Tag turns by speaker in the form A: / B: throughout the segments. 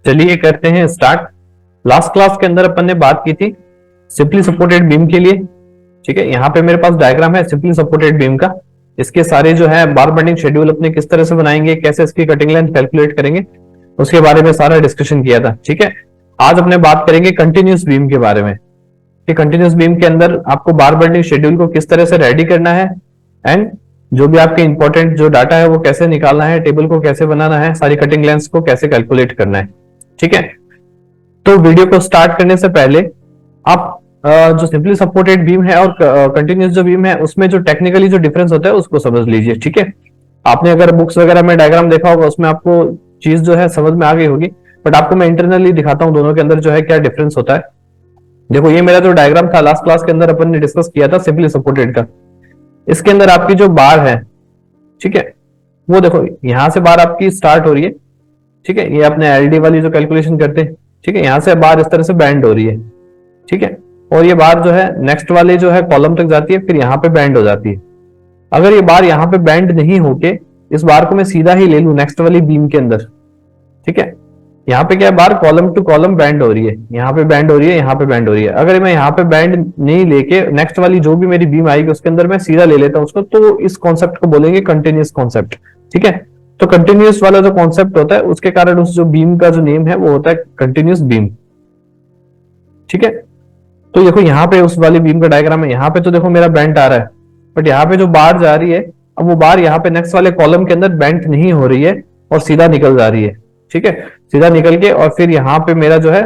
A: चलिए करते हैं स्टार्ट। लास्ट क्लास के अंदर अपन ने बात की थी सिंपली सपोर्टेड बीम के लिए। ठीक है, यहाँ पे मेरे पास डायग्राम है सिंपली सपोर्टेड बीम का। इसके सारे जो है बार बेंडिंग शेड्यूल अपने किस तरह से बनाएंगे, कैसे इसकी कटिंग लेंथ कैलकुलेट करेंगे, उसके बारे में सारा डिस्कशन किया था। ठीक है, आज अपने बात करेंगे कंटिन्यूस बीम के बारे में कि कंटिन्यूस बीम के अंदर आपको बार बेंडिंग शेड्यूल को किस तरह से रेडी करना है एंड जो भी आपके इंपॉर्टेंट जो डाटा है वो कैसे निकालना है, टेबल को कैसे बनाना है, सारी कटिंग लेंथ को कैसे कैलकुलेट करना है। ठीक है, तो वीडियो को स्टार्ट करने से पहले आप जो सिंपली सपोर्टेड बीम है और कंटिन्यूस जो बीम है उसमें जो टेक्निकली जो डिफरेंस होता है उसको समझ लीजिए। ठीक है, आपने अगर बुक्स वगैरह में डायग्राम देखा होगा उसमें आपको चीज जो है समझ में आ गई होगी, बट आपको मैं इंटरनली दिखाता हूँ दोनों के अंदर जो है क्या डिफरेंस होता है। देखो, ये मेरा जो डायग्राम था लास्ट क्लास के अंदर अपन ने डिस्कस किया था सिंपली सपोर्टेड का। इसके अंदर आपकी जो बार है, ठीक है, वो देखो यहां से बार आपकी स्टार्ट हो रही है। ठीक है, ये अपने एलडी वाली जो कैलकुलेशन करते हैं, ठीक है, यहां से बार इस तरह से बैंड हो रही है। ठीक है, और ये बार जो है नेक्स्ट वाले जो है कॉलम तक जाती है, फिर यहाँ पे बैंड हो जाती है। अगर ये बार यहाँ पे बैंड नहीं होके इस बार को मैं सीधा ही ले लूं नेक्स्ट वाली बीम के अंदर, ठीक है, यहाँ पे क्या है, बार कॉलम टू कॉलम बैंड हो रही है, यहाँ पे बैंड हो रही है, यहाँ पे बैंड हो रही है। अगर मैं यहाँ पे बैंड नहीं लेके नेक्स्ट वाली जो भी मेरी बीम आएगी उसके अंदर मैं सीधा ले लेता हूँ उसको, तो इस कॉन्सेप्ट को बोलेंगे कंटिन्यूस कॉन्सेप्ट। ठीक है, तो कंटिन्यूस वाला जो कॉन्सेप्ट होता है उसके कारण उस जो बीम का जो नेम है वो होता है कंटिन्यूस बीम। ठीक है, तो देखो यहाँ पे उस वाली बीम का डायग्राम है, यहाँ पे तो देखो मेरा बेंट आ रहा है, बट यहाँ पे जो बार जा रही है अब वो बार यहाँ पे नेक्स्ट वाले कॉलम के अंदर बेंट नहीं हो रही है और सीधा निकल जा रही है। ठीक है, सीधा निकल के और फिर यहाँ पे मेरा जो है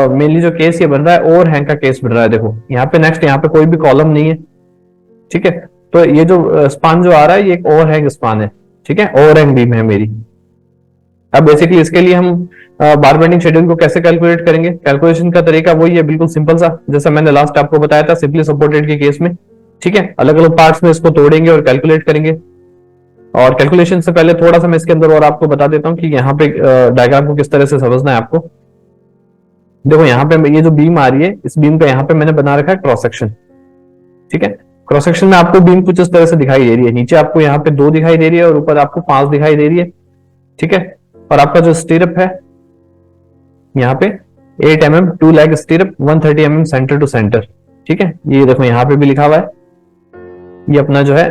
A: मेनली जो केस ये बन रहा है ओवरहैंग का केस बन रहा है। देखो यहाँ पे नेक्स्ट यहाँ पे कोई भी कॉलम नहीं है। ठीक है, तो ये जो स्पान जो आ रहा है ये एक ओवरहैंग स्पान है। ठीक है, ओवरहैंग बीम है मेरी। अब बेसिकली इसके लिए हम बार बेंडिंग शेड्यूल को कैसे कैलकुलेट करेंगे, कैलकुलेशन का तरीका वही है, बिल्कुल सिंपल सा, जैसा मैंने लास्ट आपको बताया था सिंपली सपोर्टेड के केस में। ठीक है, अलग अलग पार्ट्स में इसको तोड़ेंगे और कैलकुलेट करेंगे। और कैलकुलेशन से पहले थोड़ा सा मैं इसके अंदर और आपको बता देता हूँ कि यहाँ पे डायग्राम को किस तरह से समझना है आपको। देखो यहाँ पे ये जो बीम आ रही है इस बीम का यहाँ पे मैंने बना रखा है क्रॉस सेक्शन। ठीक है, क्रॉस सेक्शन में आपको बीम कुछ इस तरह से दिखाई दे रही है, नीचे आपको यहाँ पे 2 दिखाई दे रही है और ऊपर आपको 5 दिखाई दे रही है। ठीक है, और आपका जो स्टीरअप है यहाँ पे 8 mm 2 leg stirrup 130 mm centre to centre. ठीक है, ये देखो यहाँ पे भी लिखा हुआ है, ये अपना जो है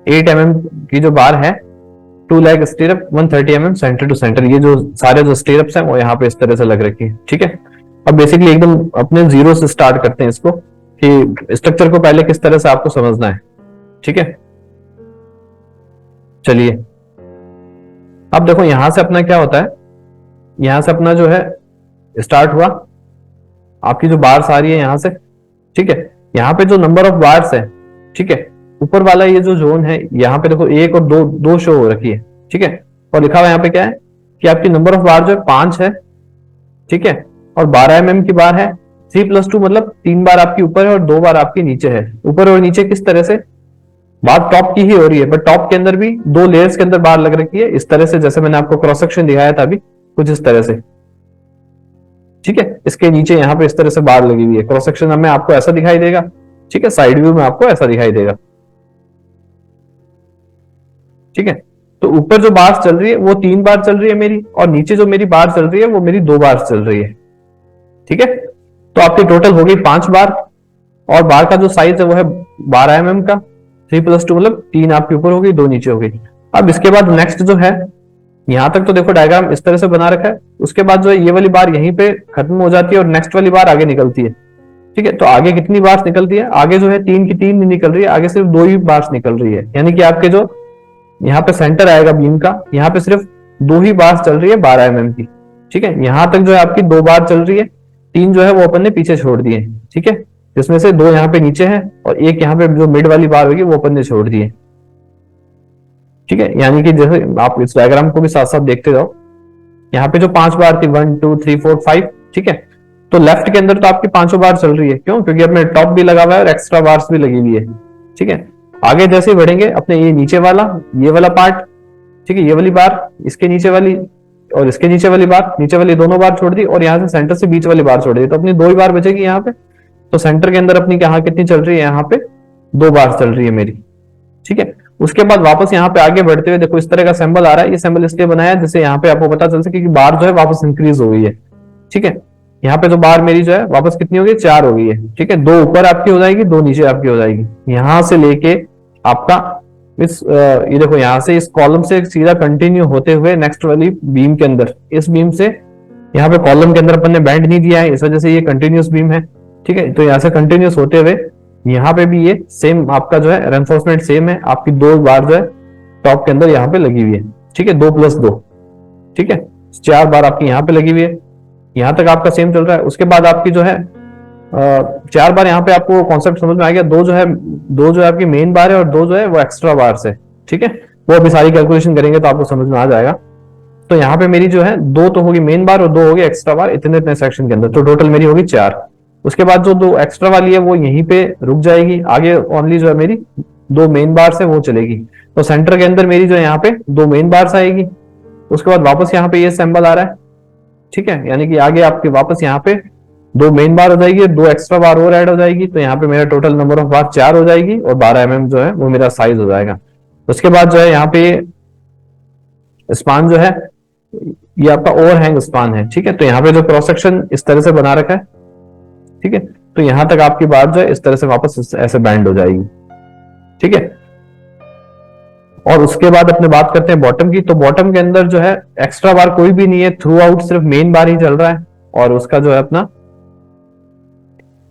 A: 8 mm की जो बार है 2 leg stirrup 130 mm centre to centre. ये जो सारे जो स्टीरअप्स हैं वो यहाँ पे इस तरह से लग रखी है। ठीक है, अब बेसिकली एकदम अपने जीरो से स्टार्ट करते हैं इसको कि स्ट्रक्चर को पहले किस तरह से आपको समझना है। ठीक है, चलिए अब देखो यहां से अपना क्या होता है, यहां से अपना जो है स्टार्ट हुआ, आपकी जो बार्स आ रही है यहां से। ठीक है, यहाँ पे जो नंबर ऑफ बार्स है, ठीक है, ऊपर वाला ये जो जोन है यहाँ पे देखो 1 और 2 शो हो रखी है। ठीक है, और लिखा हुआ यहाँ पे क्या है कि आपकी नंबर ऑफ बार जो है 5 है। ठीक है, और 12 mm की बार है। 3+2 मतलब 3 बार आपकी ऊपर है और 2 बार आपकी नीचे है। ऊपर और नीचे किस तरह से, बात टॉप की ही हो रही है, बट टॉप के अंदर भी 2 लेयर्स के अंदर बार लग रखी है इस तरह से, जैसे मैंने आपको क्रॉस सेक्शन दिखाया था अभी, कुछ इस तरह से। ठीक है, इसके नीचे यहाँ पे इस तरह से बार लगी हुई है, क्रॉस सेक्शन में आपको ऐसा दिखाई देगा। ठीक है, साइड व्यू में आपको ऐसा दिखाई देगा। ठीक है, तो ऊपर जो बार चल रही है वो 3 बार चल रही है मेरी, और नीचे जो मेरी बार चल रही है वो मेरी 2 बार चल रही है। ठीक है, तो आपकी टोटल हो गई 5 बार, और बार का जो साइज है वो है 12 mm का। 3+2 मतलब 3 आपके ऊपर हो गई, 2 नीचे हो गई। अब इसके बाद नेक्स्ट जो है, यहां तक तो देखो डायग्राम इस तरह से बना रखा है, उसके बाद जो है ये वाली बार यहीं पे खत्म हो जाती है और नेक्स्ट वाली बार आगे निकलती है। ठीक है, तो आगे कितनी बार निकलती है, आगे जो है 3 की 3 नहीं निकल रही है, आगे सिर्फ 2 ही बार निकल रही है। यानी कि आपके जो यहाँ पे सेंटर आएगा बीम का, यहाँ पे सिर्फ 2 ही बार चल रही है 12 mm की। ठीक है, यहां तक जो है आपकी 2 बार चल रही है, 3 जो है वो अपन ने पीछे छोड़ दिए। ठीक है, जिसमें से 2 यहाँ पे नीचे है और 1 यहाँ पे जो मिड वाली बार होगी वो अपन ने छोड़ दी है। ठीक है, यानी कि जैसे आप इस डायग्राम को भी साथ साथ देखते जाओ, यहाँ पे जो 5 बार थी 1 2 3 4 5। ठीक है, तो लेफ्ट के अंदर तो आपकी 5 बार चल रही है, क्यों, क्योंकि अपने टॉप भी लगा हुआ है और एक्स्ट्रा बार्स भी लगी हुई है। ठीक है, आगे जैसे बढ़ेंगे अपने ये नीचे वाला, ये वाला पार्ट, ठीक है, ये वाली बार, इसके नीचे वाली और इसके नीचे वाली बार, नीचे वाली दोनों बार छोड़ दी, और यहाँ से सेंटर से बीच वाली बार छोड़ दी, तो अपनी 2 ही बार बचेगी यहाँ पे। तो सेंटर के अंदर अपनी यहाँ कितनी चल रही है, यहाँ पे 2 बार चल रही है मेरी। ठीक है, उसके बाद वापस यहाँ पे आगे बढ़ते हुए देखो इस तरह का सिंबल आ रहा है। ये सिंबल इसलिए बनाया जिससे यहाँ पे आपको पता चल सके कि बार जो है वापस इंक्रीज हो गई है। ठीक है, यहाँ पे तो बार मेरी जो है वापस कितनी हो गई, 4 हो गई है। ठीक है, 2 ऊपर आपकी हो जाएगी, 2 नीचे आपकी हो जाएगी। यहां से लेके आपका ये देखो यहाँ से इस कॉलम से सीधा कंटिन्यू होते हुए नेक्स्ट वाली बीम के अंदर, इस बीम से यहाँ पे कॉलम के अंदर अपन ने बैंड नहीं दिया है, इस वजह से ये कंटिन्यूस बीम है। ठीक है, तो यहाँ से कंटिन्यूस होते हुए यहाँ पे भी ये सेम आपका जो है रेनफोर्समेंट सेम है, आपकी 2 बार जो है टॉप के अंदर यहाँ पे लगी हुई है। ठीक है, 2 + 2, ठीक है, 4 बार आपकी यहाँ पे लगी हुई है। यहां तक आपका सेम चल रहा है। उसके बाद आपकी जो है 4 बार यहाँ पे आपको कॉन्सेप्ट समझ में आ गया। 2 जो है आपकी मेन बार है और 2 जो है वो एक्स्ट्रा बार से। ठीक है, वो अभी सारी कैलकुलेशन करेंगे तो आपको समझ में आ जाएगा। तो यहाँ पे मेरी जो है 2 तो होगी मेन बार और 2 होगी एक्स्ट्रा बार, इतने सेक्शन के अंदर, तो टोटल मेरी होगी 4। उसके बाद जो 2 एक्स्ट्रा वाली है वो यहीं पे रुक जाएगी, आगे ओनली जो है मेरी 2 मेन बार से वो चलेगी। तो सेंटर के अंदर मेरी जो है यहाँ पे 2 मेन बार आएगी। उसके बाद वापस यहाँ पे ये सिंबल आ रहा है। ठीक है, यानी कि आगे आपके वापस यहाँ पे 2 मेन बार हो जाएगी, 2 एक्स्ट्रा बार और ऐड हो जाएगी। तो यहाँ पे मेरा टोटल नंबर ऑफ बार 4 हो जाएगी और 12 mm जो है वो मेरा साइज हो जाएगा। उसके बाद जो है यहाँ पे स्पान जो है ये आपका ओवरहैंग स्पान है। ठीक है, तो यहाँ पे जो क्रॉस सेक्शन इस तरह से बना रखा है। ठीक है, तो यहां तक आपकी बात जो है इस तरह से वापस ऐसे बैंड हो जाएगी। ठीक है, और उसके बाद अपने बात करते हैं बॉटम की। तो बॉटम के अंदर जो है एक्स्ट्रा बार कोई भी नहीं है, थ्रू आउट सिर्फ मेन बार ही चल रहा है और उसका जो है अपना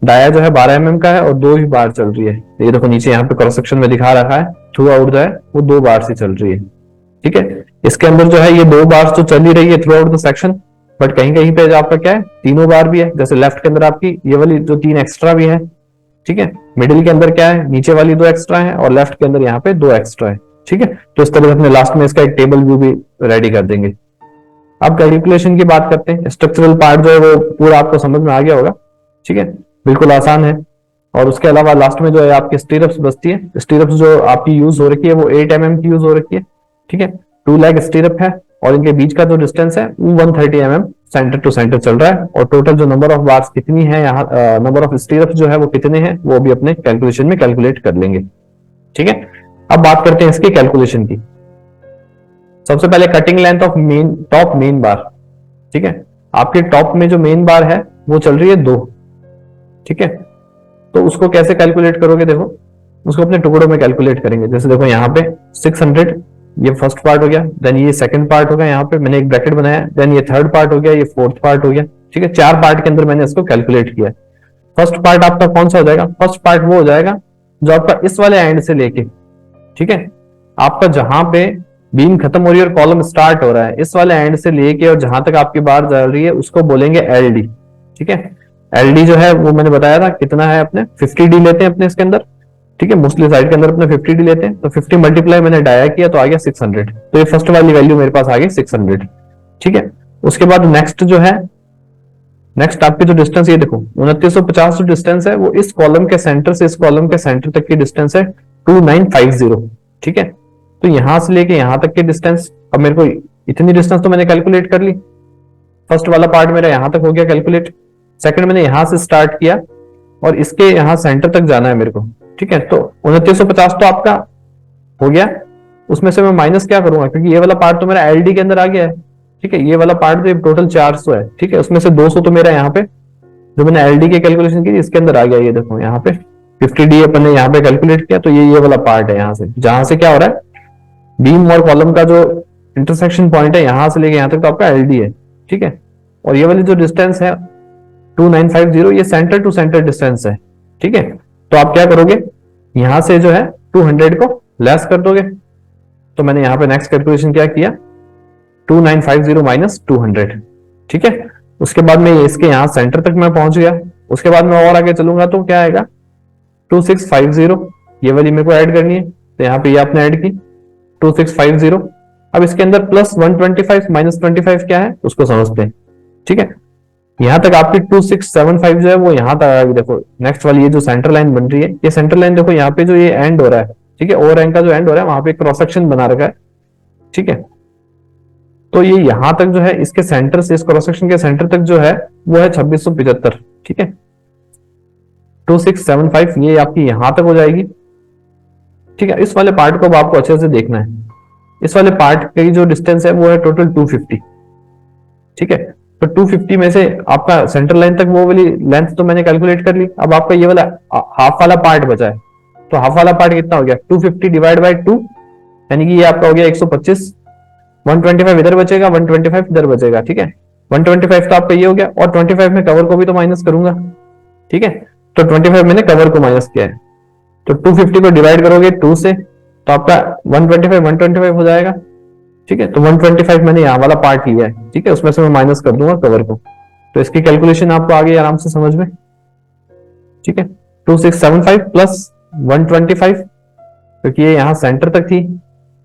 A: डाया जो है 12 mm का है और 2 ही बार चल रही है। ये देखो नीचे यहाँ पे क्रॉस सेक्शन में दिखा रखा है, थ्रू आउट जो है वो 2 बार से चल रही है। ठीक है, इसके अंदर जो है ये 2 बार तो चल ही रही है through out the section, but कहीं कहीं पे जो आपका क्या है 3 बार भी है। जैसे लेफ्ट के अंदर आपकी ये वाली जो 3 एक्स्ट्रा भी है। ठीक है, मिडिल के अंदर क्या है, नीचे वाली 2 एक्स्ट्रा है और लेफ्ट के अंदर यहाँ पे 2 एक्स्ट्रा है। ठीक है, तो इस तरह से अपने लास्ट में इसका एक टेबल व्यू भी रेडी कर देंगे। अब कैलकुलेशन की बात करते हैं। स्ट्रक्चरल पार्ट जो है वो पूरा आपको समझ में आ गया होगा। ठीक है, बिल्कुल आसान है। और उसके अलावा लास्ट में जो है आपकी स्टीरअप्स बचती है। स्टीरअप्स जो आपकी यूज हो रखी है वो 8 mm की यूज हो रखी है। ठीक है, 2 लेग स्टीरअप है और इनके बीच का जो डिस्टेंस है वो 130 mm सेंटर टू सेंटर चल रहा है। और टोटल जो नंबर ऑफ बार्स कितनी है यहाँ, नंबर ऑफ स्टीरअप्स जो है वो कितने हैं वो भी अपने कैलकुलेशन में कैलकुलेट कर लेंगे। ठीक है, अब बात करते हैं इसकी कैलकुलेशन की। सबसे पहले cutting length of top main बार। ठीक है, आपके टॉप में जो मेन बार है वो चल रही है 2। ठीक है, तो उसको कैसे कैलकुलेट करोगे, देखो उसको अपने टुकड़ों में कैलकुलेट करेंगे। जैसे देखो यहाँ पे 600 ये फर्स्ट पार्ट हो गया, देन ये सेकंड पार्ट हो गया, यहाँ पे मैंने एक ब्रैकेट बनाया, देन ये थर्ड पार्ट हो गया, ये फोर्थ पार्ट हो गया। ठीक है, 4 पार्ट के अंदर मैंने इसको कैलकुलेट किया। फर्स्ट पार्ट आपका कौन सा हो जाएगा, फर्स्ट पार्ट वो हो जाएगा जो आपका इस वाले एंड से लेके, ठीक है, आपका जहां पे बीम खत्म हो रही है और कॉलम स्टार्ट हो रहा है, इस वाले एंड से लेके और जहां तक आपकी बार चल रही है उसको बोलेंगे एलडी। ठीक है, एलडी जो है वो मैंने बताया था कितना है, अपने 50D लेते हैं अपने इसके अंदर। ठीक है, मोस्टली साइड के अंदर अपने 50D लेते हैं, तो 50 मल्टीप्लाई मैंने डाया किया तो आ गया 600। तो ये फर्स्ट वाली वैल्यू मेरे पास आ गई 600। ठीक है, उसके बाद नेक्स्ट जो है, नेक्स्ट आपकी जो डिस्टेंस ये देखो 2950 जो डिस्टेंस है वो इस कॉलम के सेंटर से इस कॉलम के सेंटर तक की डिस्टेंस है 2950। ठीक है, तो यहां से लेके यहां तक की डिस्टेंस, अब मेरे को इतनी डिस्टेंस तो मैंने कैलकुलेट कर ली। फर्स्ट वाला पार्ट मेरा यहां तक हो गया कैलकुलेट। सेकंड मैंने यहां से स्टार्ट किया और इसके यहां सेंटर तक जाना है मेरे को। ठीक है, तो 2950 तो आपका हो गया, उसमें से मैं माइनस क्या करूंगा, क्योंकि ये वाला पार्ट तो मेरा एलडी के अंदर आ गया है। ठीक है, ये वाला पार्ट जो टोटल 400 है। ठीक है, उसमें से 200 तो मेरा यहाँ पे जो मैंने एलडी की कैलकुलेशन की इसके अंदर आ गया। ये देखो यहाँ पे 50D अपन ने यहाँ पे कैलकुलेट किया, तो ये वाला पार्ट है यहाँ से, जहां से क्या हो रहा है, बीम और कॉलम का जो इंटरसेक्शन पॉइंट है यहां से लेके यहां तक तो आपका एलडी है। ठीक है, और ये वाली जो डिस्टेंस है 2950 ये सेंटर टू सेंटर डिस्टेंस है। ठीक है, तो आप क्या करोगे, यहां से जो है 200 को लेस कर दोगे। तो मैंने यहाँ पे नेक्स्ट कैलकुलेशन क्या किया, 2950 माइनस 200। ठीक है, उसके बाद में इसके यहाँ सेंटर तक मैं पहुंच गया। उसके बाद मैं और आगे चलूंगा तो क्या आएगा 2650, ये वाली मेरे को ऐड करनी है, तो यहाँ पे ये आपने ऐड की 2650। अब इसके अंदर प्लस 125 माइनस 25 क्या है उसको समझते हैं। ठीक है, यहां तक आपकी 2675 जो है वो यहां तक आ गई। देखो नेक्स्ट वाली ये जो सेंटर लाइन बन रही है, ये सेंटर लाइन देखो यहाँ पे जो ये एंड हो रहा है, ठीक है, ओवर एंड का जो एंड हो रहा है वहां पे क्रॉस सेक्शन बना रखा है। ठीक है, तो ये यहां तक जो है इसके सेंटर से इस क्रॉस सेक्शन के सेंटर तक जो है वो है 2675। ठीक है, 2675 ये आपकी यहां तक हो जाएगी। ठीक है, इस वाले पार्ट को अब आपको अच्छे से देखना है। इस वाले पार्ट की जो डिस्टेंस है वो है टोटल 250। ठीक है, तो 250 में से आपका सेंटर लाइन तक वो वाली लेंथ तो मैंने कैलकुलेट कर ली। अब आपका ये वाला हाफ वाला पार्ट बचा है, तो हाफ वाला पार्ट कितना हो गया, 250 डिवाइड बाई 2, यानी कि ये आपका हो गया 125। 125 इधर बचेगा, 125 इधर बचेगा। ठीक है, 125 तो आपका ये हो गया, और 25 में कवर को भी तो माइनस करूंगा। ठीक है, तो 25 मैंने कवर को माइनस किया है, तो 250 को डिवाइड करोगे 2 से तो आपका 125 हो जाएगा। ठीक है, तो 125 मैंने यहाँ वाला पार्ट लिया है। ठीक है, उसमें से मैं माइनस कर दूंगा कवर को, तो इसकी कैलकुलेशन आपको आ गई आराम से समझ में। ठीक है, 2675 प्लस 125, क्योंकि ये यहाँ सेंटर तक थी।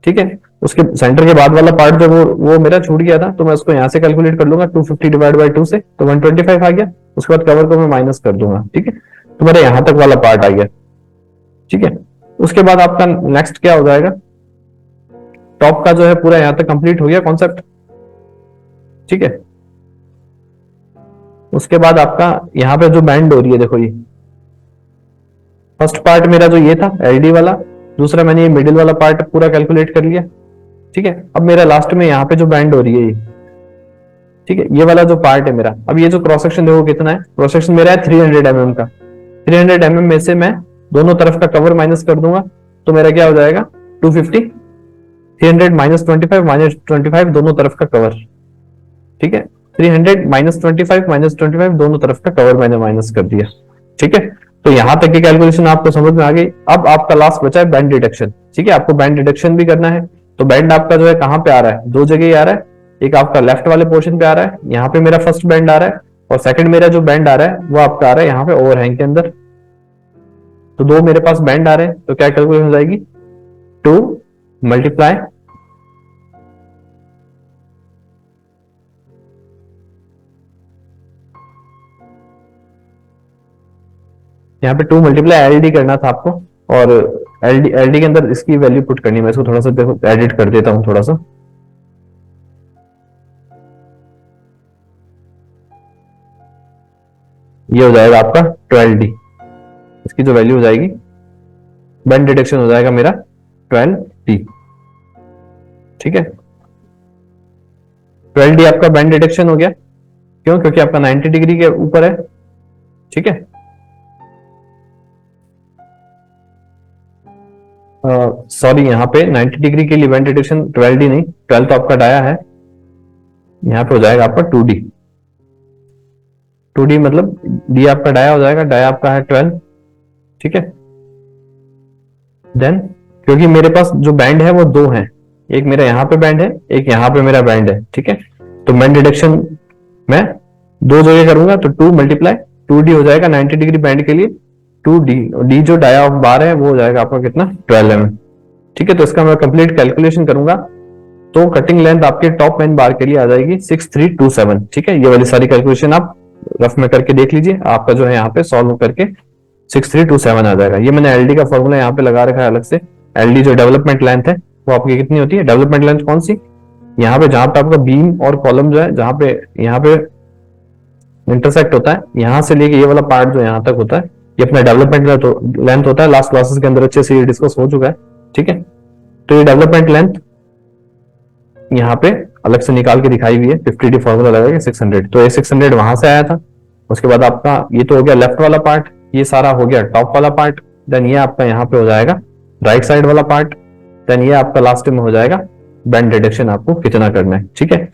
A: ठीक है, उसके सेंटर के बाद वाला पार्ट जो वो मेरा छूट गया था, तो मैं उसको यहाँ से कैलकुलेट कर लूंगा 250 डिवाइड बाई 2 से, तो 125 आ गया। उसके बाद कवर को मैं माइनस कर दूंगा। ठीक है, तो मेरा यहाँ तक वाला पार्ट आ गया। ठीक है, उसके बाद आपका नेक्स्ट क्या हो जाएगा, टॉप का जो है पूरा यहां तक कंप्लीट हो गया कॉन्सेप्ट। ठीक है, उसके बाद आपका यहाँ पे जो बैंड हो रही है, देखो ये फर्स्ट पार्ट मेरा जो ये था एलडी वाला, दूसरा मैंने ये मिडिल वाला पार्ट पूरा कैलकुलेट कर लिया। ठीक है, अब मेरा लास्ट में यहाँ पे जो बैंड हो रही है ये, ठीक है, ये वाला जो पार्ट है मेरा, अब ये जो क्रॉस सेक्शन देखो कितना है, क्रॉस सेक्शन मेरा है 300 mm का। 300 mm में से मैं दोनों तरफ का कवर माइनस कर दूंगा, तो मेरा क्या हो जाएगा 250, 300 माइनस 25 दोनों तरफ का कवर। ठीक है, 300 माइनस 25 दोनों तरफ का कवर मैंने माइनस कर दिया। ठीक है, तो यहां तक की कैलकुलेशन आपको समझ में आ गई। अब आपका लास्ट बचा है बैंड डिडक्शन। ठीक है, आपको बैंड डिडक्शन भी करना है, तो बैंड आपका जो है कहां पे आ रहा है, दो जगह आ रहा है। एक आपका लेफ्ट वाले पोर्शन पे आ रहा है, यहाँ पे मेरा फर्स्ट बैंड आ रहा है, और सेकंड मेरा जो बैंड आ रहा है वो आपका आ रहा है यहाँ पे ओवरहैंग के अंदर। तो दो मेरे पास बैंड आ रहे हैं, तो क्या कैलकुलेशन हो जाएगी, 2 मल्टीप्लाई यहाँ पे 2 मल्टीप्लाई एलडी करना था आपको, और एलडी के अंदर इसकी वैल्यू पुट करनी है। मैं इसको थोड़ा सा देखो एडिट कर देता हूं थोड़ा सा। ये हो जाएगा आपका 12D, इसकी जो वैल्यू हो जाएगी, बैंड डिडक्शन हो जाएगा मेरा 12D। ठीक है, 12D आपका बैंड डिडक्शन हो गया। क्यों, क्योंकि आपका 90 डिग्री के ऊपर है। ठीक है, सॉरी यहाँ पे 90 डिग्री के लिए बैंड डिडक्शन 12D नहीं, 12 तो आपका डाया है, यहाँ पे हो जाएगा आपका 2D। 2D मतलब D आपका डाया हो जाएगा, डाया आपका है 12। ठीक है, देन क्योंकि मेरे पास जो बैंड है वो दो हैं, एक मेरा यहाँ पे बैंड है, एक यहाँ पे मेरा बैंड है। ठीक है, तो बैंड डिडक्शन मैं दो जगह करूंगा, तो 2 मल्टीप्लाई 2D हो जाएगा 90 डिग्री बैंड के लिए 2D। D जो डाया ऑफ बार है वो हो जाएगा आपका कितना, 12 mm। ठीक है, तो इसका मैं कंप्लीट कैलकुलेशन करूंगा, तो कटिंग लेंथ आपके टॉप मेन बार के लिए आ जाएगी 6327। ठीक है, ये वाली सारी कैलकुलेशन आप रफ में करके देख लीजिए, आपका जो है यहाँ पे सॉल्व करके 6327 आ जाएगा। ये मैंने एलडी का फॉर्मूला यहाँ पे लगा रखा है अलग से। एलडी जो डेवलपमेंट लेंथ है वो आपकी कितनी होती है, डेवलपमेंट लेंथ कौन सी, यहाँ पे जहां पे आपका बीम और कॉलम जो है, जहां पे यहाँ पे इंटरसेक्ट होता है, यहां से लेके ये वाला पार्ट जो यहाँ तक होता है, ये अपना डेवलपमेंट लेंथ होता है। लास्ट क्लासेस के अंदर अच्छे से ये डिस्कस हो चुका है। ठीक है, तो ये डेवलपमेंट लेंथ यहाँ पे अलग से निकाल के दिखाई हुई है, 50D फॉर्मूला लगा के 600, तो ये 600 वहां से आया था। उसके बाद आपका ये तो हो गया लेफ्ट वाला पार्ट, ये सारा हो गया टॉप वाला पार्ट। देन ये आपका यहाँ पे हो जाएगा राइट साइड वाला पार्ट। देन ये आपका लास्ट में हो जाएगा बैंड डिडक्शन आपको कितना करना है। ठीक है,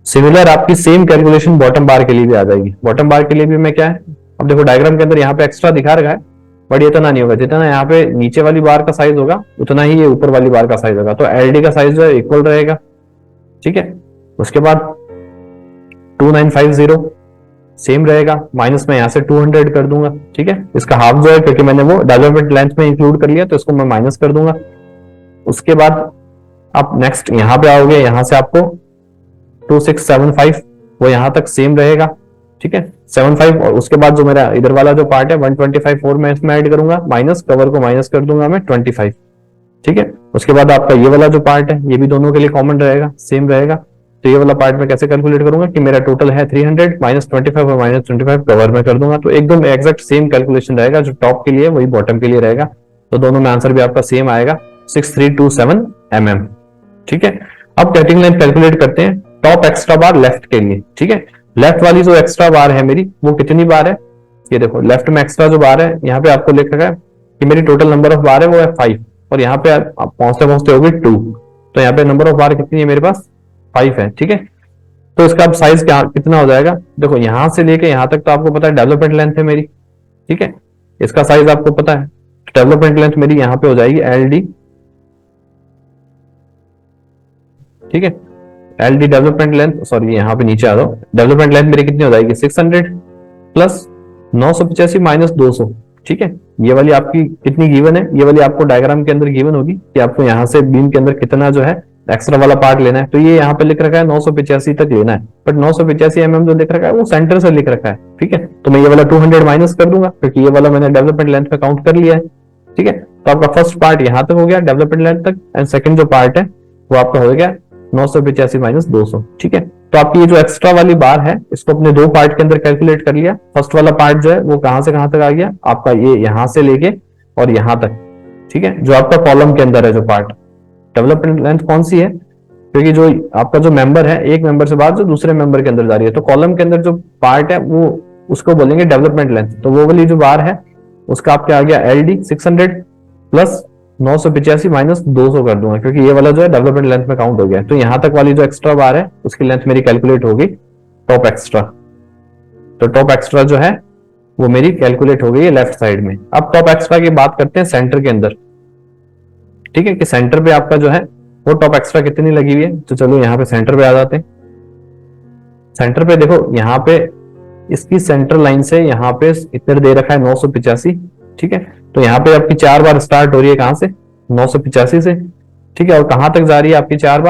A: सिमिलर आपकी सेम कैलकुलेशन बॉटम बार के लिए भी आ जाएगी। बॉटम बार के लिए भी मैं क्या है, अब देखो डायग्राम के अंदर यहाँ पे एक्स्ट्रा दिखा रखा है, बट ये इतना नहीं होगा, जितना यहाँ पे नीचे वाली बार का साइज होगा उतना ही ये ऊपर वाली बार का साइज होगा, तो एलडी का साइज जो है इक्वल रहेगा। ठीक है, उसके बाद 2950 सेम रहेगा, माइनस में यहाँ से 200 कर दूंगा। ठीक है, इसका हाफ जो है, क्योंकि मैंने वो डेवलपमेंट लेंथ में इंक्लूड कर लिया, तो इसको मैं माइनस कर दूंगा। उसके बाद आप नेक्स्ट यहाँ पे आओगे, यहाँ से आपको 2675 वो यहाँ तक सेम रहेगा। ठीक है, 75, और उसके बाद जो मेरा इधर वाला जो पार्ट है 125 और मैं इसमें ऐड करूंगा, माइनस कवर को माइनस कर दूंगा मैं 25। ठीक है, उसके बाद आपका ये वाला जो पार्ट है ये भी दोनों के लिए कॉमन रहेगा, सेम रहेगा। तो ये वाला पार्ट में कैसे कैलकुलेट करूंगा कि मेरा टोटल है 300 माइनस 25 और माइनस 25 कवर में कर दूंगा, तो एकदम एग्जैक्ट सेम कैलकुलेशन रहेगा, जो टॉप के लिए वही बॉटम के लिए रहेगा, तो दोनों में आंसर भी आपका सेम आएगा। 6327 mm। ठीक है, अब कटिंग लेंथ कैलकुलेट करते हैं टॉप एक्स्ट्रा बार लेफ्ट के लिए। ठीक है, लेफ्ट वाली जो एक्स्ट्रा बार है मेरी वो कितनी बार है, ये देखो लेफ्ट में एक्स्ट्रा जो बार है यहाँ पे आपको लिख रखा है कि मेरी टोटल नंबर ऑफ बार है वो है 5, और यहाँ पे आप पहुंचते पहुंचते होगी 2, तो यहाँ पे नंबर ऑफ बार कितनी है मेरे पास 5 है। ठीक है, तो इसका अब साइज क्या कितना हो जाएगा, देखो यहां से लेके यहां तक तो आपको पता है डेवलपमेंट लेंथ है मेरी। ठीक है, इसका साइज आपको पता है, डेवलपमेंट लेंथ मेरी यहां पे हो जाएगी LD। ठीक है, LD डेवलपमेंट लेंथ, सॉरी यहाँ पे नीचे आ जाओ, डेवलपमेंट लेंथ मेरी कितनी हो जाएगी 600 प्लस 985 माइनस 200। ठीक है, ये वाली आपकी कितनी गिवन है, ये वाली आपको डायग्राम के अंदर गिवन होगी कि आपको यहाँ से बीम के अंदर कितना जो है एक्स्ट्रा वाला पार्ट लेना है। तो ये यहाँ पे लिख रखा है 985 तक लेना है, बट 985 mm जो लिख रखा है वो सेंटर से लिख रखा है। ठीक है, तो मैं ये वाला 200 माइनस कर दूंगा क्योंकि ये वाला मैंने डेवलपमेंट लेंथ में काउंट कर लिया है। ठीक है, तो आपका फर्स्ट पार्ट यहाँ तक हो गया डेवलपमेंट लेंथ तक, एंड सेकंड जो पार्ट है वो आपका हो गया 985 माइनस 200। ठीक है, तो आपकी ये जो एक्स्ट्रा वाली बार है इसको अपने दो पार्ट के अंदर कैलकुलेट कर लिया। फर्स्ट वाला पार्ट जो है वो कहां से कहां तक आ गया आपका, ये यहां से लेके और यहां तक। ठीक है, जो आपका कॉलम के अंदर है जो पार्ट, डेवलपमेंट लेंथ कौन सी है, क्योंकि जो आपका जो मेंबर है एक मेंबर से बाद जो दूसरे मेंबर के अंदर जा रही है, तो कॉलम के अंदर जो पार्ट है वो उसको बोलेंगे डेवलपमेंट लेंथ। तो वो वाली जो बार है उसका आपके आ गया LD 600 प्लस 985 माइनस 200 कर दूंगा क्योंकि ये वाला जो है डेवलपमेंट लेंथ में काउंट हो गया। तो यहां तक वाली जो एक्स्ट्रा बार है उसकी लेंथ मेरी कैलकुलेट होगी टॉप एक्स्ट्रा। तो टॉप एक्स्ट्रा जो है वो मेरी कैलकुलेट हो गई है लेफ्ट साइड में। अब टॉप एक्स्ट्रा की बात करते हैं सेंटर के अंदर। ठीक है, कि सेंटर पे आपका जो है वो टॉप एक्स्ट्रा कितनी लगी हुई है, तो चलो यहाँ पे सेंटर पे आ जाते हैं। सेंटर पे देखो यहाँ पे इसकी सेंटर लाइन से यहाँ पे इतना दे रखा है 985। ठीक है, तो यहाँ पे आपकी 4 बार स्टार्ट हो रही है कहां से 985 से। ठीक है, और कहां तक जा रही है आपकी 4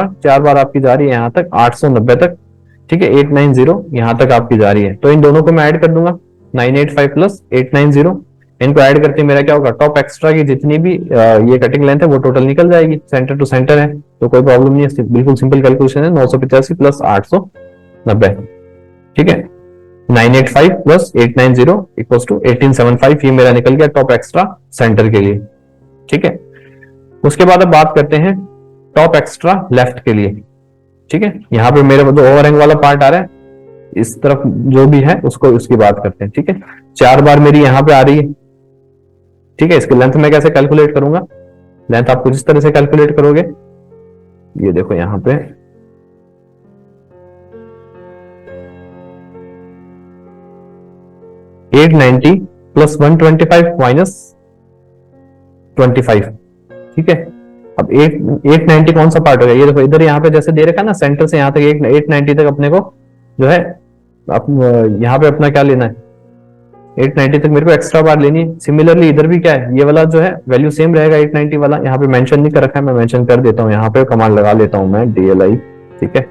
A: बार आपकी जा रही है यहाँ तक 890 तक। ठीक है, 890 यहाँ तक आपकी जा रही है, तो इन दोनों को मैं ऐड कर दूंगा 985 प्लस 890, इनको ऐड करके मेरा क्या होगा टॉप एक्स्ट्रा की जितनी भी ये कटिंग लेंथ है वो टोटल निकल जाएगी। सेंटर टू सेंटर है तो कोई प्रॉब्लम नहीं है, बिल्कुल सिंपल कैलकुलेशन है। 985 प्लस 890। ठीक है, 985 प्लस 890 इक्वल्स टू 1875, ये मेरा निकल गया टॉप एक्स्ट्रा सेंटर के लिए। ठीक है, उसके बाद अब बात करते हैं टॉप एक्स्ट्रा लेफ्ट के लिए। ठीक है, यहाँ पे मेरे जो ओवरहैंग वाला पार्ट आ रहा है इस तरफ जो भी है उसको उसकी बात करते हैं। ठीक है, 4 बार मेरी यहाँ पे आ रही है। ठीक है, इसकी लेंथ मैं कैसे कैलकुलेट करूंगा, लेंथ आप कुछ इस तरह से कैलकुलेट करोगे, ये देखो यहाँ पे 890 प्लस 125 माइनस 25। ठीक है, अब 890 कौन सा पार्ट हो गया, ये देखो इधर यहाँ पे जैसे दे रखा है ना सेंटर से यहाँ तक 890 तक अपने को जो है यहाँ पे अपना क्या लेना है 890 तक मेरे को एक्स्ट्रा बार लेनी है। सिमिलरली इधर भी क्या है, ये वाला जो है वैल्यू सेम रहेगा 890 वाला, यहाँ पे मेंशन नहीं कर रखा है, मैं मेंशन कर देता हूँ, यहाँ पे कमांड लगा लेता हूँ मैं DLI। ठीक है,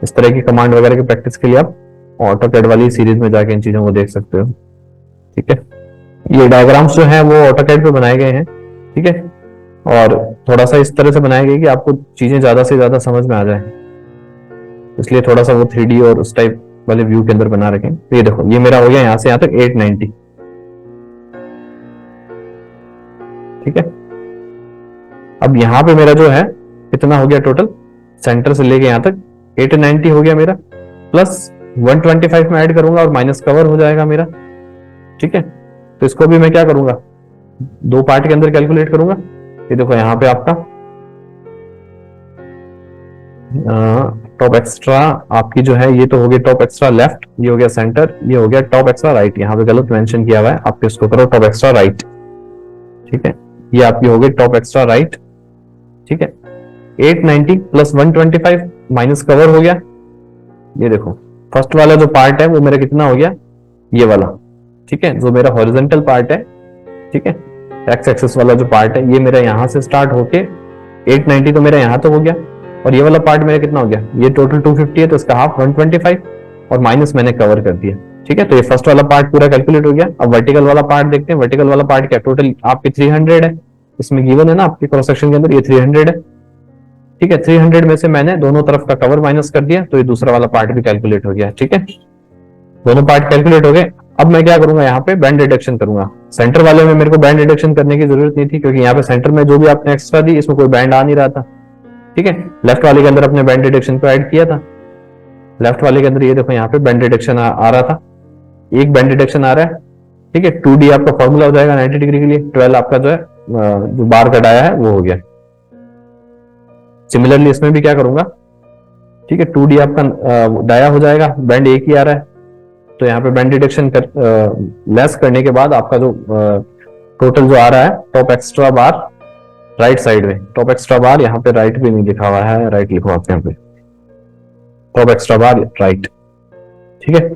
A: इस तरह की कमांड वगैरह की प्रैक्टिस के लिए आप ऑटोकैड वाली सीरीज में जाके इन चीजों को देख सकते हो। ठीक है, ये डायग्राम्स जो है वो ऑटोकैड पे बनाए गए हैं। ठीक है, और थोड़ा सा इस तरह से बनाए गए कि आपको चीजें ज्यादा से ज्यादा समझ में आ जाए, इसलिए थोड़ा सा वो 3D और उस टाइप वाले व्यू के अंदर बना रखें। तो ये देखो ये मेरा हो गया यहाँ से यहाँ तक 890। ठीक है, अब यहाँ पे मेरा जो है कितना हो गया टोटल, सेंटर से लेके यहाँ तक 890 हो गया मेरा, प्लस 125 में ऐड करूंगा और माइनस कवर हो जाएगा मेरा। ठीक है, तो इसको भी मैं क्या करूंगा दो पार्ट के अंदर कैलकुलेट करूंगा। ये देखो यहाँ पे आपका टॉप एक्स्ट्रा आपकी जो है ये तो हो गया टॉप एक्स्ट्रा लेफ्ट, ये हो गया सेंटर, ये हो गया टॉप एक्स्ट्रा राइट। यहाँ पे गलत मेंशन किया हुआ है, आप इसको करो टॉप एक्स्ट्रा राइट। ठीक है, ये आपकी हो गई टॉप एक्स्ट्रा राइट। ठीक है, 890 प्लस 125 माइनस कवर हो गया। ये देखो फर्स्ट वाला जो पार्ट है वो मेरा कितना हो गया, ये वाला। ठीक है, जो मेरा हॉरिजॉन्टल पार्ट है, ठीक है, एक्स एक्सिस वाला जो पार्ट है ये मेरा यहां से स्टार्ट होके 890 तो मेरा यहां तक हो गया, और ये वाला पार्ट मेरा कितना हो गया, ये टोटल 250 है तो इसका हाफ 125 और माइनस मैंने कवर कर दिया। ठीक है, तो ये फर्स्ट वाला पार्ट पूरा कैलकुलेट हो गया। अब वर्टिकल वाला पार्ट देखते हैं, वर्टिकल वाला पार्ट क्या टोटल आपके 300 है, इसमें गिवन है ना आपके क्रॉस सेक्शन के अंदर ये 300 है। ठीक है, 300 में से मैंने दोनों तरफ का कवर माइनस कर दिया तो ये दूसरा वाला पार्ट भी कैलकुलेट हो गया। ठीक है, दोनों पार्ट कैलकुलेट हो गए। अब मैं क्या करूंगा यहाँ पे बैंड रिडक्शन करूंगा। सेंटर वाले में मेरे को बैंड रिडक्शन करने की जरूरत नहीं थी, क्योंकि यहाँ पे सेंटर में जो भी आपने एक्स्ट्रा दी इसमें कोई बैंड आ नहीं रहा था। ठीक है, लेफ्ट वाले के अंदर अपने बैंड रिडक्शन को ऐड किया था। लेफ्ट वाले के अंदर ये देखो यहाँ पे बैंड रिडक्शन आ रहा था, एक बैंड रिडक्शन आ रहा है। ठीक है, 2D आपका फॉर्मूला हो जाएगा 90 डिग्री के लिए, 12 आपका जो है जो बार का डाया है वो हो गया। सिमिलरली इसमें भी क्या करूंगा, ठीक है, 2D आपका डाया हो जाएगा, बैंड एक ही आ रहा है, तो यहाँ पे बैंड डिडक्शन लेस करने के बाद आपका जो टोटल जो आ रहा है टॉप एक्स्ट्रा बार राइट साइड में, टॉप एक्स्ट्रा बार यहाँ पे राइट भी नहीं लिखा हुआ है, राइट लिखो आप यहाँ पे, टॉप एक्स्ट्रा बार राइट। ठीक है,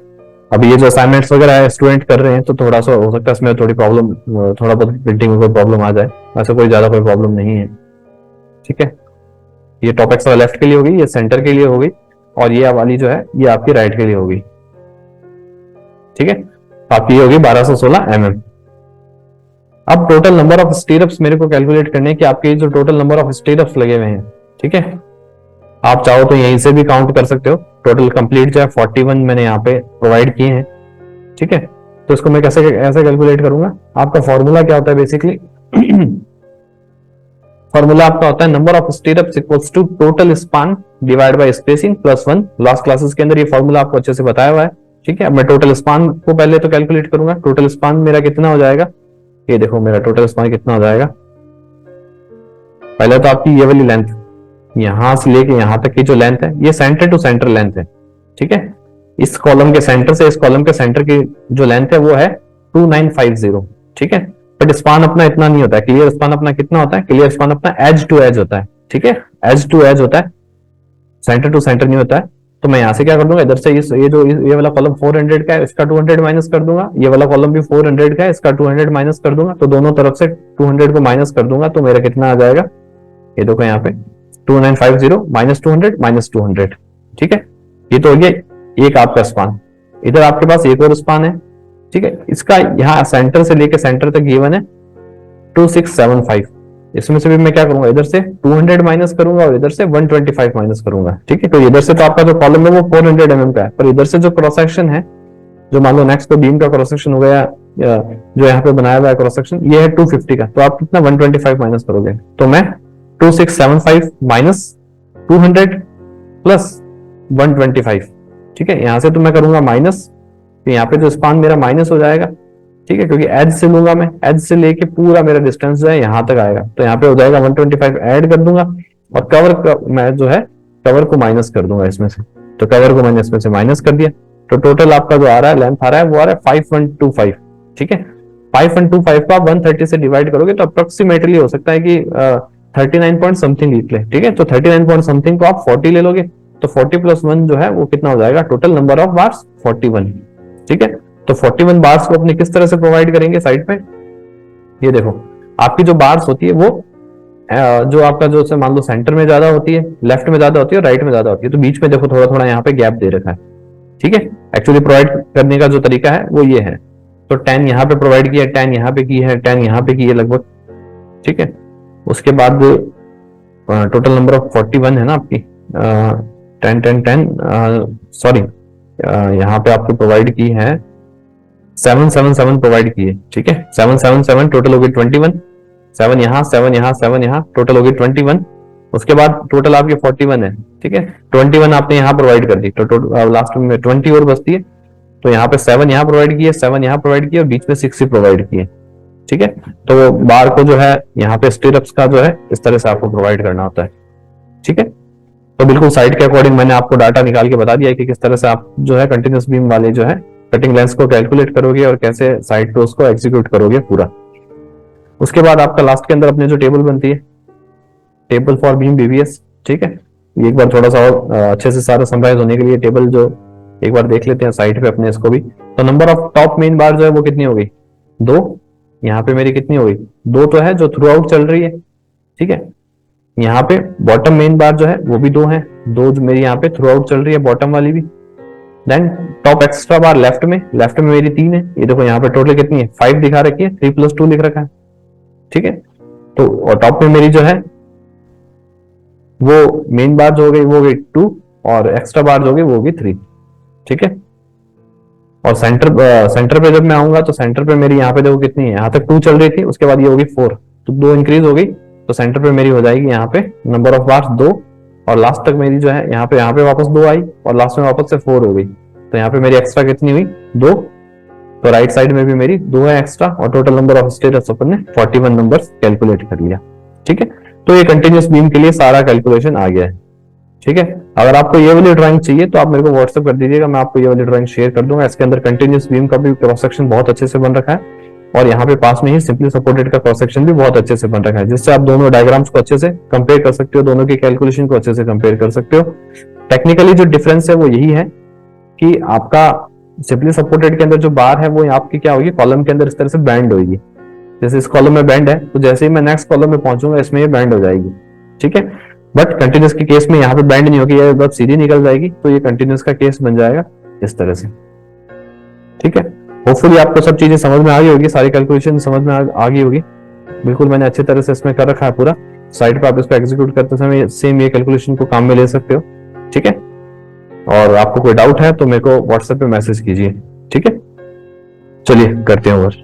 A: अभी ये जो असाइनमेंट्स वगैरह स्टूडेंट कर रहे हैं तो थोड़ा सा हो सकता है इसमें थोड़ी प्रॉब्लम, थोड़ा बहुत प्रिंटिंग में कोई प्रॉब्लम आ जाए, ऐसा कोई ज्यादा कोई प्रॉब्लम नहीं है। ठीक है, ये टॉप एक्स्ट्रा लेफ्ट के लिए होगी, ये सेंटर के लिए होगी, और ये वाली जो है ये आपकी राइट के लिए होगी। ठीक है, आपकी ये होगी 1216 mm। अब टोटल नंबर ऑफ स्टीरअप्स मेरे को कैलकुलेट करने हैं कि आपके जो टोटल नंबर ऑफ स्टीरअप्स लगे हुए हैं। ठीक है, आप चाहो तो यहीं से भी काउंट कर सकते हो, टोटल कंप्लीट जो है 41 मैंने यहाँ पे प्रोवाइड किए हैं। ठीक है, तो इसको मैं कैसे ऐसे कैलकुलेट करूंगा, आपका फॉर्मूला क्या होता है बेसिकली फॉर्मूला आपका होता है number of stirrups equals to total span divide by spacing plus 1। Last classes के अंदर ये फॉर्मूला आपको अच्छे से बताया हुआ है। ठीक है, अब मैं टोटल स्पान को पहले तो कैलकुलेट करूंगा, टोटल स्पान मेरा कितना हो जाएगा, ये देखो मेरा टोटल स्पान कितना हो जाएगा। पहले तो आपकी ये वाली लेंथ यहां से लेके यहां तक की जो लेंथ है ये सेंटर टू सेंटर लेंथ है। ठीक है, इस कॉलम के सेंटर से इस कॉलम के सेंटर की जो लेंथ है वो है 2950। ठीक है, बट स्पान अपना इतना नहीं होता है, क्लियर स्पान अपना कितना होता है, क्लियर स्पान अपना एज टू एज होता है। ठीक है, एज टू एज होता है, सेंटर टू सेंटर नहीं होता है। तो मैं यहां से क्या कर दूंगा, इधर से ये वाला कॉलम 400 का है, इसका 200 माइनस कर दूंगा, ये वाला कॉलम भी 400 का है, इसका 200 माइनस कर दूंगा, तो दोनों तरफ से 200 को माइनस कर दूंगा, तो मेरा कितना आ जाएगा, ये देखो यहाँ पे 2950 माइनस 200 माइनस 200। ठीक है, ये तो हो गया एक आपका स्पान। इधर आपके पास एक और स्पान है। ठीक है, इसका यहाँ सेंटर से लेके सेंटर तक गिवन है 2675। इसमें से भी मैं क्या करूंगा, इधर से 200 माइनस करूंगा और इधर से 125 माइनस करूंगा। ठीक है, तो इधर से तो आपका जो कॉलम है वो 400 mm का है, पर इधर से जो क्रॉस सेक्शन है, जो मान लो नेक्स्ट तो बीम का क्रॉस सेक्शन हो गया, जो यहाँ पे बनाया हुआ है क्रॉस सेक्शन ये है 250 का, तो आप कितना 125 माइनस करोगे, तो मैं 2675 माइनस 200 प्लस 125। ठीक है, यहां से तो मैं करूंगा माइनस, तो यहाँ पे जो स्पान मेरा माइनस हो जाएगा। ठीक है, क्योंकि एज से लूंगा मैं, एज से लेके पूरा मेरा डिस्टेंस जो है यहां तक आएगा, तो यहाँ पे हो जाएगा 125 ऐड कर दूंगा, और कवर मैं जो है कवर को माइनस कर दूंगा इसमें से, तो कवर को मैंने इसमें से माइनस कर दिया, तो टोटल आपका जो आ रहा है लेंथ आ रहा है वो आ रहा है 5125। ठीक है, 5125 को आप 130 से डिवाइड करोगे तो अप्रोक्सीमेटली हो सकता है कि 39 पॉइंट समथिंग निकले। ठीक है, तो 39 पॉइंट समथिंग को आप 40 ले लोगे, तो 40 प्लस 1 जो है वो कितना हो जाएगा, टोटल नंबर ऑफ बार्स 41। ठीक है, तो 41 बार्स को अपने किस तरह से प्रोवाइड करेंगे साइड पे, ये देखो आपकी जो बार्स होती है वो जो आपका जो से मान लो सेंटर में ज्यादा होती है, लेफ्ट में ज्यादा होती है और राइट में ज्यादा होती है, तो बीच में देखो थोड़ा थोड़ा यहाँ पे गैप दे रखा है। ठीक है, एक्चुअली प्रोवाइड करने का जो तरीका है वो ये है, तो 10 यहाँ पे प्रोवाइड किया, 10 यहाँ पे की है, 10 यहाँ पे की है लगभग। ठीक है, उसके बाद टोटल नंबर ऑफ 41 है ना आपकी, 10 10 10 सॉरी यहाँ पे आपको प्रोवाइड की है 777 प्रोवाइड की है। ठीक है, 777 टोटल होगी 21, 7 यहाँ 7 यहाँ 7 यहाँ, टोटल होगी 21। उसके बाद टोटल आपकी 41 है। ठीक है, 21 आपने यहाँ प्रोवाइड कर दी, तो लास्ट में 20 और बचती है, तो यहाँ पे 7 यहाँ प्रोवाइड की है, 7 यहाँ प्रोवाइड की है और बीच में 6 ही प्रोवाइड की है। ठीक है, तो बार को जो है यहाँ पे स्टीरअप्स का जो है इस तरह से आपको प्रोवाइड करना होता है। ठीक है, तो बिल्कुल साइड के अकॉर्डिंग मैंने आपको डाटा निकाल के बता दिया है कि किस तरह से आप जो है कंटिन्यूस बीम वाले जो है कटिंग लेंस को कैलकुलेट करोगे और कैसे साइड पे उसको एग्जीक्यूट करोगे पूरा। उसके बाद आपका लास्ट के अंदर अपने जो टेबल बनती है, टेबल फॉर बीम बीबीएस। ठीक है, एक बार थोड़ा सा और अच्छे से सारा समराइज होने के लिए टेबल जो एक बार देख लेते हैं साइड पे अपने इसको भी। तो नंबर ऑफ टॉप मेन बार जो है वो कितनी हो गई, 2। यहाँ पे मेरी कितनी हो गई, 2 तो है जो थ्रू आउट चल रही है। ठीक है, यहाँ पे बॉटम मेन बार जो है वो भी 2 है, 2 जो मेरी यहाँ पे थ्रू आउट चल रही है, बॉटम वाली भी। देन टॉप एक्स्ट्रा बार लेफ्ट में मेरी 3 है, ये देखो यहाँ पे टोटल कितनी है 5 दिखा रखी है, 3 + 2 लिख रखा है। ठीक है, तो और टॉप में मेरी जो है वो मेन बार जो हो गई वो हो गई 2 और एक्स्ट्रा बार जो होगी वो होगी 3। ठीक है, और सेंटर पे जब मैं आऊंगा तो सेंटर पे मेरी यहाँ पे देखो कितनी है, यहाँ तक 2 चल रही थी, उसके बाद ये होगी 4, तो 2 इंक्रीज हो गई, तो सेंटर पे मेरी हो जाएगी यहाँ पे नंबर ऑफ बार्स 2, और लास्ट तक मेरी जो है यहाँ पे वापस 2 आई, और लास्ट में वापस से 4 हो गई, तो यहाँ पे मेरी एक्स्ट्रा कितनी हुई 2, तो राइट साइड में भी मेरी 2 है एक्स्ट्रा, और टोटल नंबर ऑफ स्टेटस अपन ने 41 नंबर कैलकुलेट कर लिया। ठीक है, तो ये कंटिन्यूस बीम के लिए सारा कैलकुलेशन आ गया है। ठीक है, अगर आपको ये वाली ड्राइंग चाहिए तो आप मेरे को व्हाट्सएप कर दीजिएगा, मैं आपको ये वाली ड्राइंग शेयर कर दूंगा। इसके अंदर कंटिन्यूस बीम का भी क्रॉस सेक्शन बहुत अच्छे से बन रखा है, और यहाँ पे पास में ही सिंपली सपोर्टेड का क्रॉस सेक्शन भी बहुत अच्छे से बन रखा है, जिससे आप दोनों डायग्राम्स को अच्छे से कंपेयर कर सकते हो, दोनों की कैलकुलेशन को अच्छे से कंपेयर कर सकते हो। टेक्निकली जो डिफरेंस है वो यही है कि आपका सिंपली सपोर्टेड के अंदर जो बार है वो आपकी क्या होगी, कॉलम के अंदर इस तरह से बैंड होगी, जैसे इस कॉलम में बैंड है तो जैसे ही मैं नेक्स्ट कॉलम में पहुंचूंगा इसमें ये बैंड हो जाएगी। ठीक है, बट कंटिन्यूस के केस में यहाँ पे बैंड नहीं होगी, ये बस सीधी निकल जाएगी, तो ये कंटिन्यूस का केस बन जाएगा इस तरह से। ठीक है, होपफुली आपको सब चीजें समझ में आ गई होगी, सारी कैलकुलेशन समझ में आ गई होगी। बिल्कुल मैंने अच्छी तरह से इसमें कर रखा है पूरा, साइड पे आप इसको एग्जीक्यूट करते समय सेम ये कैलकुलेशन को काम में ले सकते हो। ठीक है, और आपको कोई डाउट है तो मेरे को व्हाट्सएप पे मैसेज कीजिए। ठीक है, चलिए करते हैं और